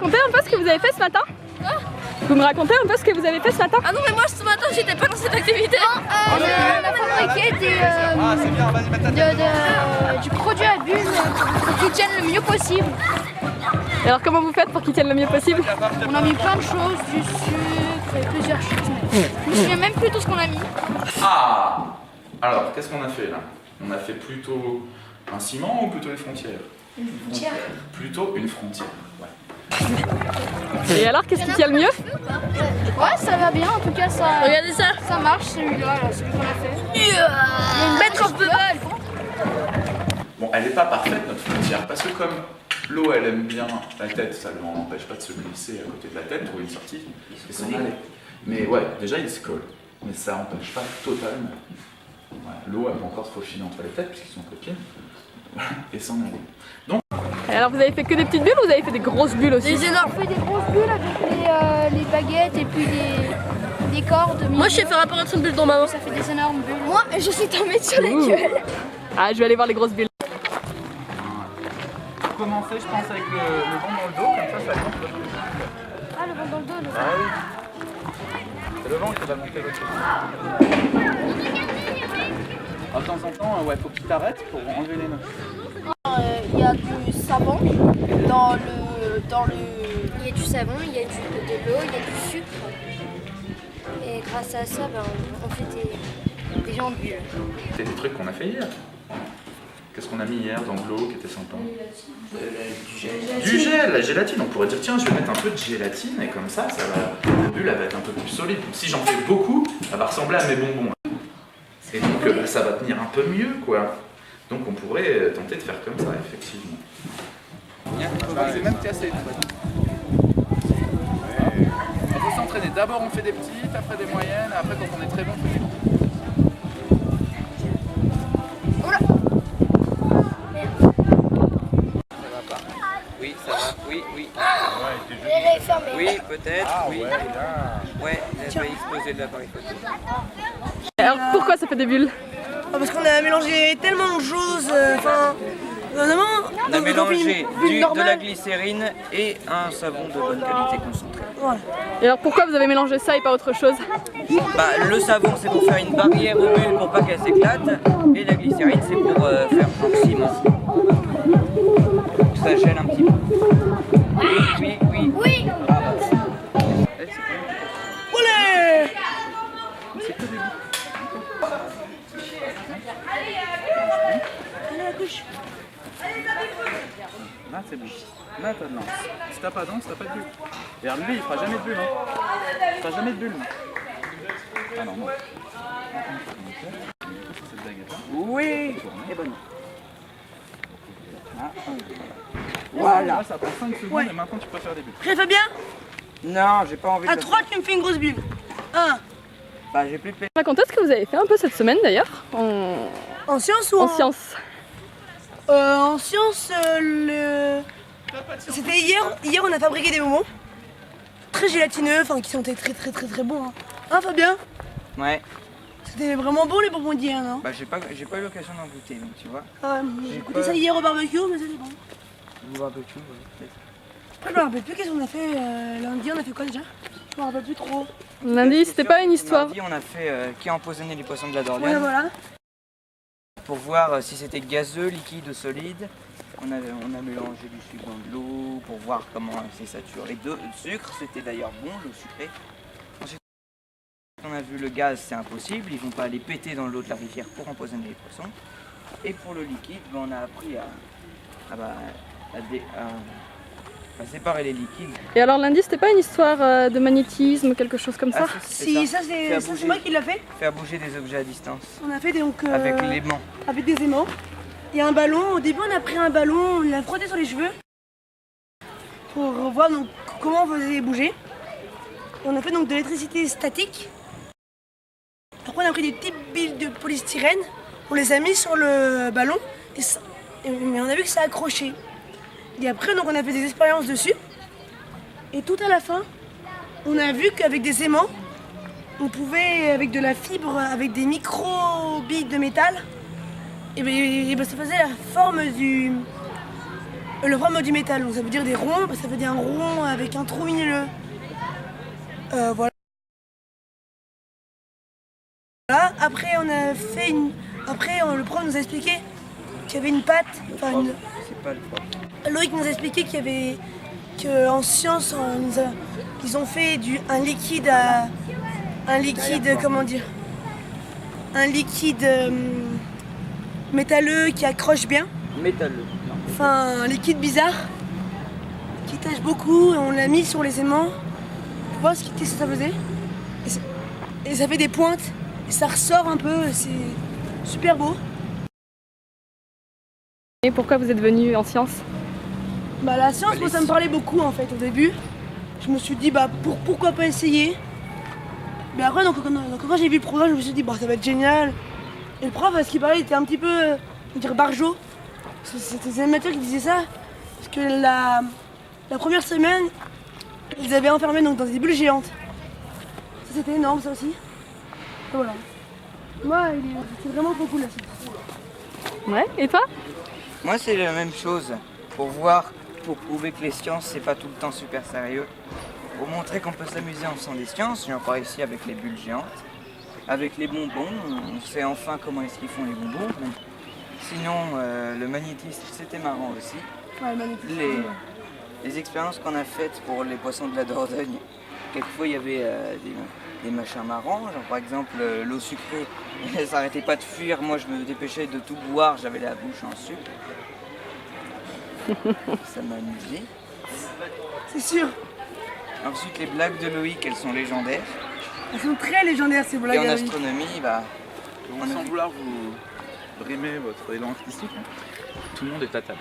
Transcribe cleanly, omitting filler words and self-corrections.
raconter un peu ce que vous avez fait ce matin? Vous me racontez un peu ce que vous avez fait ce matin? Ah non mais moi ce matin j'étais pas dans cette activité. On a fabriqué du produit à bulles pour qu'ils tiennent le mieux possible. Et alors comment vous faites pour qu'ils tiennent le mieux possible? On a mis plein de choses, du sucre et plusieurs choses. Je me souviens même plus tout ce qu'on a mis. Ah! Alors, qu'est-ce qu'on a fait là? On a fait plutôt un ciment ou plutôt une frontière? Une frontière. Plutôt une frontière, ouais. Et alors, qu'est-ce qui tient le mieux? Ouais, ça va bien, en tout cas ça, Regardez ça. ça marche celui-là, celui qu'on a fait. Il y a une bête de balle. Bon, elle n'est pas parfaite notre frontière, parce que comme l'eau elle aime bien la tête, ça ne l'empêche pas de se glisser à côté de la tête, trouver une sortie et s'en aller. Mais ouais, déjà il se colle, mais ça n'empêche pas totalement. Ouais, l'eau elle peut encore se faufiler entre les têtes puisqu'ils sont copines et s'en aller. Donc, Et alors vous avez fait que des petites bulles ou vous avez fait des grosses bulles aussi? Des énormes. On fait des grosses bulles avec les baguettes et puis des cordes. Moi je sais faire apparaître une bulle dans ma main. Ça fait des énormes bulles. Moi, je suis tombée sur la gueule. Ah, je vais aller voir les grosses bulles. commencer je pense avec le vent dans le dos, comme ça gonfle. Ah, le vent dans le dos, Ah oui. C'est le vent qui va monter l'autre. De temps en temps, ouais, faut que tu t'arrêtes pour enlever les nœuds. Il y a du savon dans le... Il y a du savon, il y a de l'eau, il y a du sucre. Et grâce à ça, on fait des gens de bulles. C'est des trucs qu'on a fait hier. Qu'est-ce qu'on a mis hier dans de l'eau qui était sympa? Du gel, la gélatine. On pourrait dire tiens, je vais mettre un peu de gélatine et comme ça, la bulle elle va être un peu plus solide. Si j'en fais beaucoup, ça va ressembler à mes bonbons. Et donc ça va tenir un peu mieux quoi. Donc on pourrait tenter de faire comme ça effectivement. C'est même cassé. Il faut s'entraîner. D'abord on fait des petites, après des moyennes, après quand on est très bon, on fait des grandes. Oui, ça va, oui, oui. Elle est fermée. Oui, peut-être, oui. Ouais, elle va exploser de l'appareil photo. Alors pourquoi ça fait des bulles? Parce qu'on a mélangé tellement de choses, vraiment, On a mélangé de la glycérine et un savon de bonne qualité concentré. Voilà. Et alors pourquoi vous avez mélangé ça et pas autre chose? Bah, le savon c'est pour faire une barrière aux bulles pour pas qu'elles s'éclatent et la glycérine c'est pour faire un ciment. Ça gèle un petit peu. Oui, oui, oui. Ah, bah. Olé! Là c'est bon. Là t'as de lance. Si t'as pas de lance, t'as pas de bulle. Et alors lui il fera jamais de bulle. Il fera jamais de bulle. Ah non, non. Cette baguette là. Oui. Et bonne. Ah, voilà. Ça prend 5 secondes et maintenant tu peux faire des bulles. Prêt Fabien? Non, j'ai pas envie de À le 3 faire. tu me fais une grosse bulle. 1. Bah, j'ai plus de Racontez ce que vous avez fait un peu cette semaine d'ailleurs En sciences ou en sciences. En sciences, c'était hier. Hier on a fabriqué des bonbons. Très gélatineux, enfin qui sentaient très bons. Hein Fabien? Ouais. C'était vraiment bon les bonbons d'hier, non? Bah, j'ai pas eu l'occasion d'en goûter, donc tu vois. J'ai goûté ça hier au barbecue, mais c'était bon. Vous barbecue, peut-être. Je me rappelle plus qu'est-ce qu'on a fait lundi, on a fait quoi déjà? Je me rappelle plus trop. Lundi, c'était pas une histoire. Mardi, on a fait qui a empoisonné les poissons de la Ouais, Dordogne. voilà. Pour voir si c'était gazeux, liquide ou solide. On a mélangé du sucre dans de l'eau pour voir comment c'est saturé. Le sucre, c'était d'ailleurs bon, l'eau sucrée. Ensuite, on a vu le gaz, c'est impossible. Ils vont pas aller péter dans l'eau de la rivière pour empoisonner les poissons. Et pour le liquide, on a appris à séparer les liquides. Et alors lundi, c'était pas une histoire de magnétisme, quelque chose comme ça? Si, ça c'est moi qui l'a fait. Faire bouger des objets à distance. On a fait donc Avec l'aimant. avec des aimants. Il y a un ballon. Au début, on a pris un ballon, on l'a frotté sur les cheveux pour voir donc comment on faisait bouger. On a fait donc de l'électricité statique. Après, on a pris des petites billes de polystyrène, on les a mis sur le ballon mais on a vu que ça accrochait. Et après, donc, on a fait des expériences dessus. Et tout à la fin, on a vu qu'avec des aimants, on pouvait, avec de la fibre, avec des micro-billes de métal, et ben, ça faisait la forme le rhum du métal, donc ça veut dire des ronds, ça veut dire un rond avec un trou minéreux. Voilà. Après on a fait une. Après le prof nous a expliqué qu'il y avait une pâte. Enfin, C'est pas le prof. Loïc nous a expliqué qu'il y avait qu'en science ils ont fait un liquide comment dire, un liquide métalleux qui accroche bien. Métalleux. Enfin, un liquide bizarre qui tâche beaucoup. On l'a mis sur les aimants pour voir ce que ça faisait. Et ça fait des pointes. Et ça ressort un peu. C'est super beau. Et pourquoi vous êtes venu en sciences? Bah, la science, moi, ça me parlait beaucoup en fait au début. Je me suis dit, bah, pourquoi pas essayer. Mais après, donc, quand j'ai vu le programme, je me suis dit, bah, ça va être génial. Et le prof, à ce qu'il parlait, il était un petit peu, on dirait barjot. C'était les animateurs qui disaient ça. Parce que la première semaine, ils avaient enfermé donc, dans des bulles géantes. Ça, c'était énorme, ça aussi. Et voilà. Moi, c'est vraiment trop cool la science. Ouais, et toi? Moi, c'est la même chose. Pour prouver que les sciences, c'est pas tout le temps super sérieux. Pour montrer qu'on peut s'amuser en faisant des sciences, j'en parle ici avec les bulles géantes. Avec les bonbons, on sait enfin comment est-ce qu'ils font les bonbons. Sinon, le magnétisme, c'était marrant aussi. Ouais, le magnétisme. Les expériences qu'on a faites pour les poissons de la Dordogne, quelquefois il y avait des machins marrants, genre par exemple l'eau sucrée, ça n'arrêtait pas de fuir, moi je me dépêchais de tout boire, j'avais la bouche en sucre. Ça m'a amusé. C'est sûr. Ensuite les blagues de Loïc, elles sont légendaires. Elles sont très légendaires ces blagues. Et en à Loïc. astronomie, bah... Sans vouloir vous brimer votre élan artistique, tout le monde est à table.